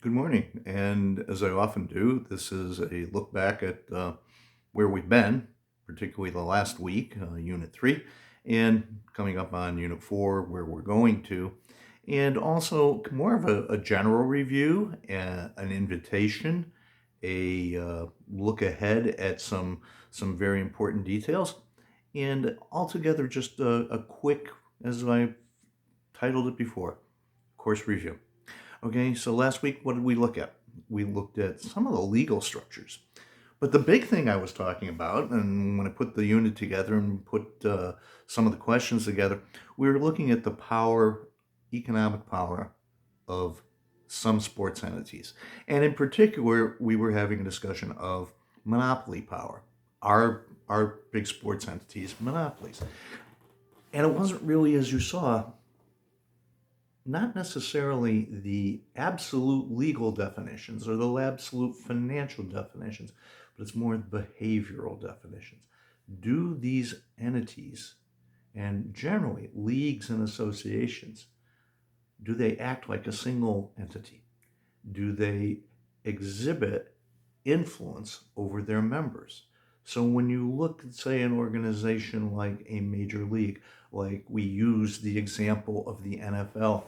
Good morning. And as I often do, this is a look back at where we've been, particularly the last week, Unit 3, and coming up on Unit 4, where we're going to, and also more of a general review, an invitation, a look ahead at some very important details, and altogether just a quick, as I titled it before, course review. Okay, so last week, what did we look at? We looked at some of the legal structures. But the big thing I was talking about, and when I put the unit together and put some of the questions together, we were looking at the power, economic power of some sports entities. And in particular, we were having a discussion of monopoly power, our big sports entities, monopolies. And it wasn't really, as you saw, not necessarily the absolute legal definitions or the absolute financial definitions, but it's more behavioral definitions. Do these entities, and generally leagues and associations, do they act like a single entity? Do they exhibit influence over their members? So when you look at, say, an organization like a major league, like we use the example of the NFL,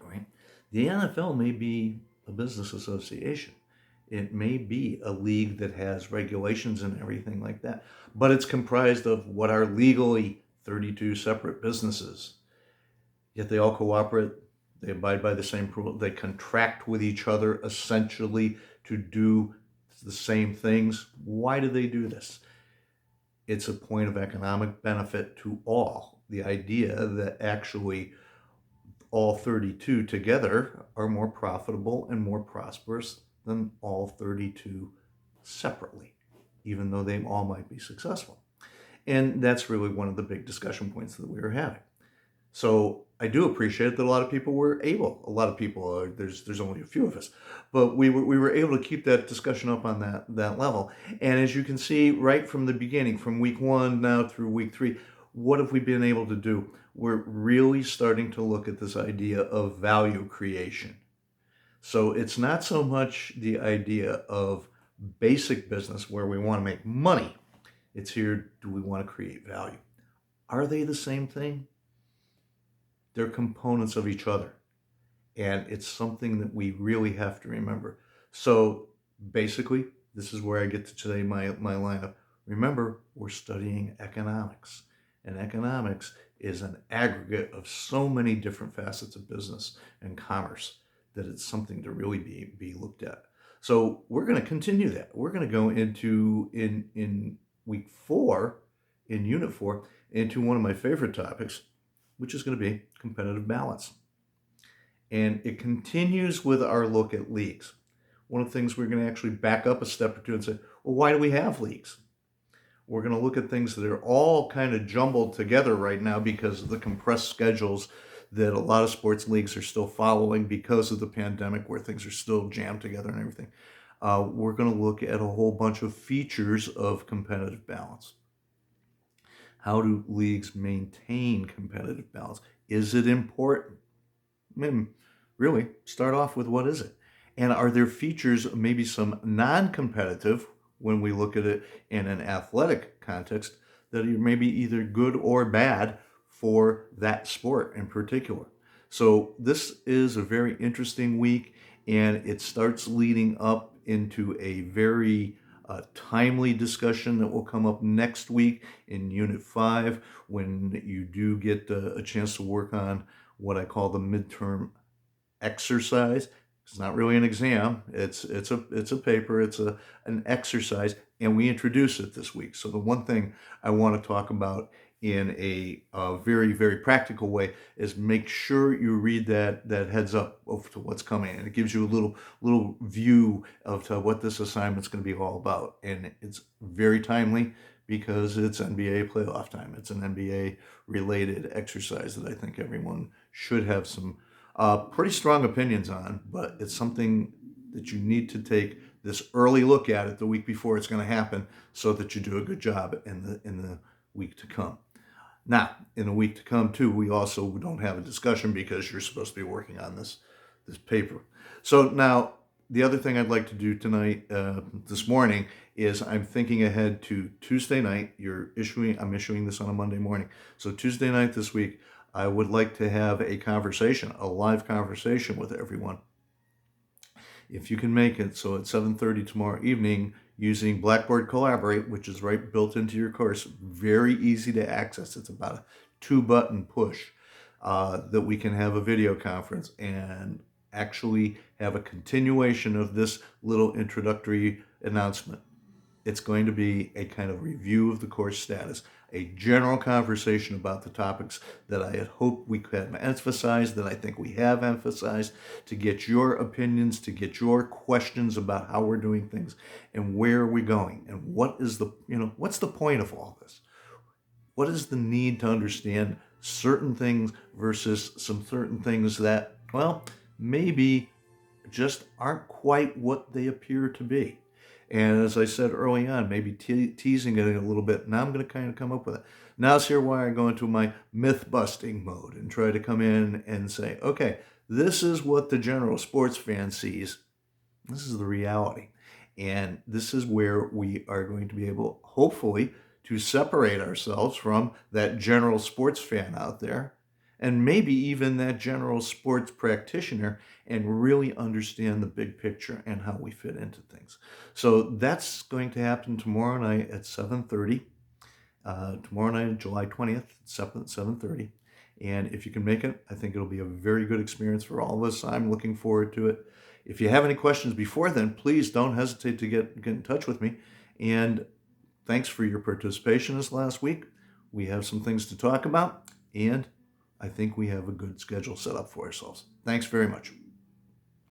right? The NFL may be a business association. It may be a league that has regulations and everything like that, but it's comprised of what are legally 32 separate businesses. Yet they all cooperate, they abide by the same rule, they contract with each other essentially to do the same things. Why do they do this? It's a point of economic benefit to all. The idea that actually all 32 together are more profitable and more prosperous than all 32 separately, even though they all might be successful. And that's really one of the big discussion points that we were having. So I do appreciate that a lot of people were able. A lot of people, there's only a few of us, but we were able to keep that discussion up on that level. And as you can see, right from the beginning, from week one now through week three, what have we been able to do? We're really starting to look at this idea of value creation. So it's not so much the idea of basic business where we want to make money. It's here, do we want to create value? Are they the same thing? They're components of each other. And it's something that we really have to remember. So basically, this is where I get to today, my lineup. Remember, we're studying economics. And economics is an aggregate of so many different facets of business and commerce that it's something to really be looked at. So we're going to continue that. We're going to go into in week 4, in unit 4, into one of my favorite topics, which is going to be competitive balance. And it continues with our look at leagues. One of the things we're going to actually back up a step or two and say, well, why do we have leagues? We're going to look at things that are all kind of jumbled together right now because of the compressed schedules that a lot of sports leagues are still following because of the pandemic, where things are still jammed together and everything. We're going to look at a whole bunch of features of competitive balance. How do leagues maintain competitive balance? Is it important? I mean, really, start off with what is it? And are there features, maybe some non-competitive, when we look at it in an athletic context, that are maybe either good or bad for that sport in particular? So this is a very interesting week, and it starts leading up into a very timely discussion that will come up next week in Unit 5 when you do get a chance to work on what I call the midterm exercise. It's not really an exam. It's a paper. It's an exercise, and we introduce it this week. So the one thing I want to talk about in a very very practical way is make sure you read that heads up of to what's coming, and it gives you a little view of to what this assignment's going to be all about, and it's very timely because it's NBA playoff time. It's an NBA related exercise that I think everyone should have some pretty strong opinions on, but it's something that you need to take this early look at it the week before it's going to happen so that you do a good job in the week to come. Now, in the week to come too, we also don't have a discussion because you're supposed to be working on this this paper. So now the other thing I'd like to do tonight, this morning, is I'm thinking ahead to Tuesday night. I'm issuing this on a Monday morning. So Tuesday night this week, I would like to have a live conversation with everyone. If you can make it, so at 7:30 tomorrow evening, using Blackboard Collaborate, which is right built into your course, very easy to access. It's about a 2-button push, that we can have a video conference and actually have a continuation of this little introductory announcement. It's going to be a kind of review of the course status, a general conversation about the topics that I had hoped we could have emphasized, that I think we have emphasized, to get your opinions, to get your questions about how we're doing things and where are we going and what's the point of all this? What is the need to understand certain things versus some certain things that, well, maybe just aren't quite what they appear to be? And as I said early on, maybe teasing it a little bit. Now I'm going to kind of come up with it. Now's here where I go into my myth busting mode and try to come in and say, okay, this is what the general sports fan sees. This is the reality. And this is where we are going to be able, hopefully, to separate ourselves from that general sports fan out there, and maybe even that general sports practitioner, and really understand the big picture and how we fit into things. So that's going to happen tomorrow night at 7:30. Tomorrow night, July 20th, 7:30. And if you can make it, I think it'll be a very good experience for all of us. I'm looking forward to it. If you have any questions before then, please don't hesitate to get in touch with me. And thanks for your participation this last week. We have some things to talk about, and I think we have a good schedule set up for ourselves. Thanks very much.